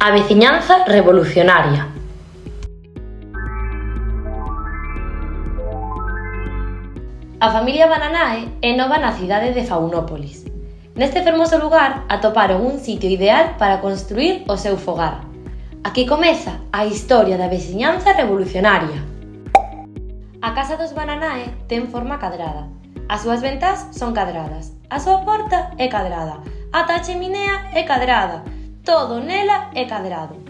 A veciñanza revolucionaria. A familia Bananae é nova na cidade de Faunópolis. Neste fermoso lugar atoparon un sitio ideal para construir o seu fogar. Aquí comeza a historia da veciñanza revolucionaria. A casa dos Bananae ten forma cadrada. As súas ventás son cadradas, a súa porta é cadrada, ata a cheminea é cadrada, todo nela é cadrado.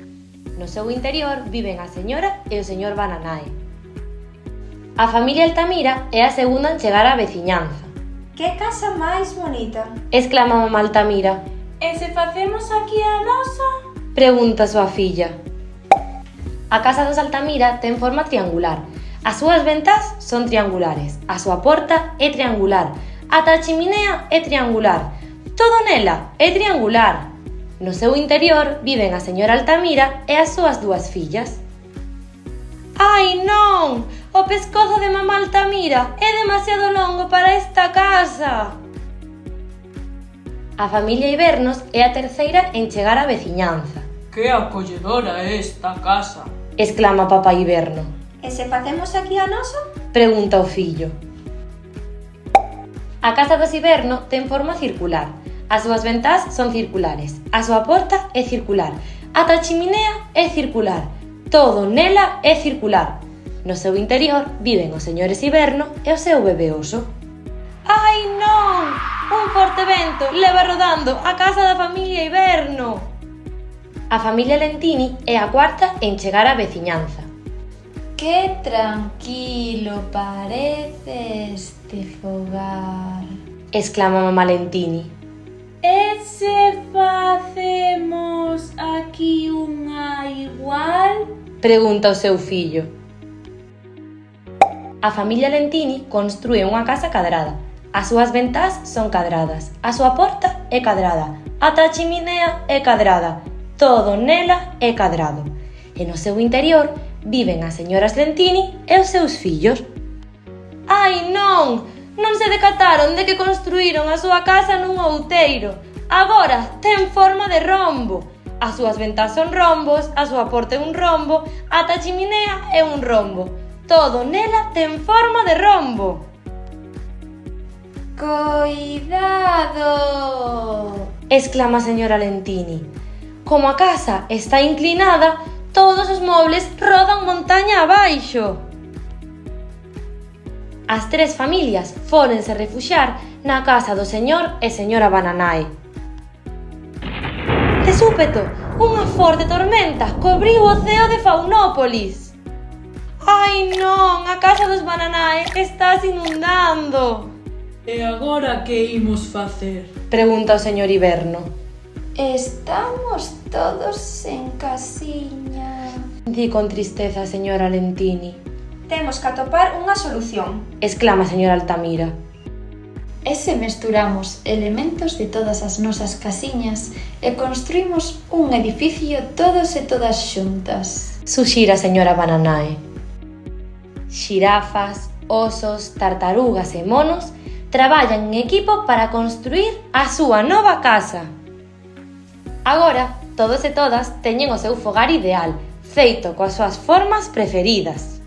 No seu interior viven a señora e o señor Bananae. A familia Altamira é a segunda en chegar á veciñanza. Que casa máis bonita! Exclama mamá Altamira. E se facemos aquí a nosa? Pregunta a súa filla. A casa dos Altamira ten forma triangular. As súas ventás son triangulares, a súa porta é triangular, ata a cheminea é triangular, todo nela é triangular. No seu interior viven a señora Altamira e as súas dúas fillas. Ai non! O pescozo de mamá Altamira é demasiado longo para esta casa! A familia Ibernos é a terceira en chegar á veciñanza. Que acolledora é esta casa! Exclama papá Iberno. E se facemos aquí a nosa? Pregunta o fillo. A casa dos Iberno ten forma circular. As súas ventás son circulares, a súa porta é circular, ata a cheminea é circular, todo nela é circular. No seu interior viven os señores Iberno e o seu bebé oso. Ai non! Un forte vento leva rodando a casa da familia Iberno. A familia Lentini é a cuarta en chegar á veciñanza. Que tranquilo parece este fogar, exclama mamá Lentini. E se facemos aquí unha igual? Pregunta o seu fillo. A familia Lentini construe unha casa cadrada. As súas ventás son cadradas, a súa porta é cadrada, ata a cheminea é cadrada, todo nela é cadrado. E no seu interior viven as señoras Lentini e os seus fillos. Ai non! Non se decataron de que construíron a súa casa nun outeiro. Agora ten forma de rombo. As súas ventás son rombos, a súa porta é un rombo, ata a cheminea é un rombo. Todo nela ten forma de rombo. Coidado! Exclama a señora Lentini. Como a casa está inclinada, todos os mobles rodan montaña abaixo. As tres familias fórense refuxiar na casa do señor e señora Bananae. De súpeto, unha forte tormenta cobriu o ceo de Faunópolis. Ai non, a casa dos Bananae está inundando. E agora que imos facer? Pregunta o señor Iberno. Estamos todos en casiña, Di con tristeza a señora Lentini. Temos que atopar unha solución. Exclama a señora Altamira. e se mesturamos elementos de todas as nosas casiñas e construímos un edificio todos e todas xuntas. Suxira a señora Bananae. Xirafas, osos, tartarugas e monos traballan en equipo para construir a súa nova casa. Agora, todos e todas teñen o seu fogar ideal, feito coas súas formas preferidas.